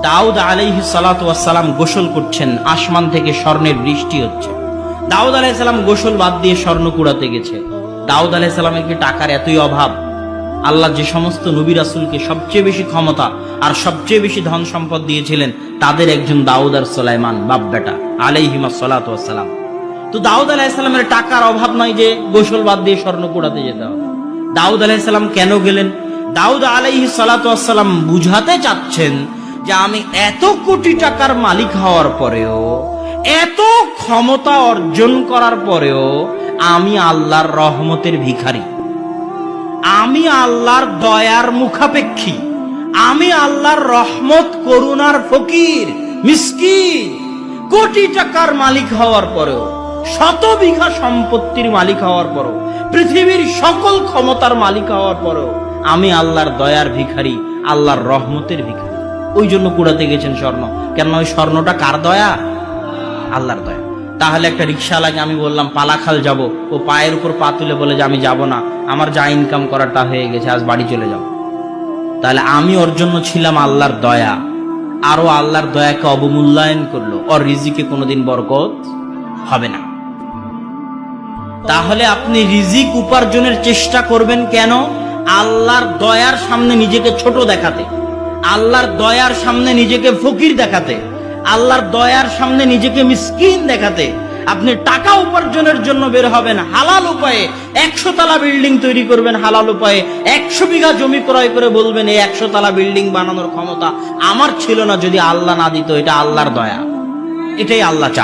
দাউদ আলাইহিস সালাতু ওয়াস সালাম গোসল করছেন, আসমান থেকে স্বর্ণের বৃষ্টি হচ্ছে। দাউদ আলাইহিস সালাম গোসল বাদ দিয়ে স্বর্ণ কুড়াতে গেছে। দাউদ আলাইহিস সালামের কি টাকার এতই অভাব? আল্লাহ যে সমস্ত নবী রাসূলকে সবচেয়ে বেশি ক্ষমতা আর সবচেয়ে বেশি ধন সম্পদ দিয়েছিলেন, তাদের একজন দাউদ আর সুলাইমান, বাপ বেটা আলাইহিমাস সালাতু ওয়াস সালাম। তো দাউদ আলাইহিস সালামের টাকার অভাব নয় যে গোসল বাদ দিয়ে স্বর্ণ কুড়াতে যেতে হবে। দাউদ আলাইহিস সালাম কেন গেলেন? দাউদ আলাইহিস সালাতু ওয়াস সালাম বুঝাতে চাচ্ছেন যে আমি এত কোটি টাকার মালিক হওয়ার পরেও, এত ক্ষমতা অর্জন করার পরেও আমি আল্লাহর রহমতের ভিখারি, আমি আল্লাহর দয়ার মুখাপেক্ষী, আমি আল্লাহর রহমত করুণার ফকির, মিসকিন। কোটি টাকার মালিক হওয়ার পরেও, শত বিঘা সম্পত্তির মালিক হওয়ার পরেও, পৃথিবীর সকল ক্ষমতার মালিক হওয়ার পরেও আমি আল্লাহর দয়ার ভিখারি, আল্লাহর রহমতের ভিখারি। ওই জন্য কুড়াতে গেছেন স্বর্ণ। কেন? ওই স্বর্ণটা কার দয়া? আল্লাহর দয়া। তাহলে একটা রিক্সাওয়ালাকে আমি বললাম পালাখাল যাব, ও পায়ের উপর পা তুলে বলে যে আমি যাব না, আমার যা ইনকাম করাটা হয়ে গেছে, আজ বাড়ি চলে যাব। তাহলে আমি ওর জন্য ছিলাম আল্লাহর দয়া, আরো আল্লাহর দয়াকে অবমূল্যায়ন করলো, ওর রিজিকে কোনোদিন বরকত হবে না। তাহলে আপনি রিজিক উপার্জনের চেষ্টা করবেন কেন? আল্লাহর দয়ার সামনে নিজেকে ছোট দেখাতে, আল্লাহর দয়ার সামনে নিজেকে ফকির দেখাতে, আল্লাহর দয়ার সামনে নিজেকে মিসকিন দেখাতে। আপনি টাকা উপার্জনের জন্য বের হবেন হালাল উপায়ে, 100 তলা বিল্ডিং তৈরি করবেন হালাল উপায়ে, 100 বিঘা জমি ক্রয় করে বলবেন এই 100 তলা বিল্ডিং বানানোর ক্ষমতা আমার ছিল না, যদি আল্লাহ না দিত। এটা আল্লাহর দয়া, এটাই আল্লাহ চায়।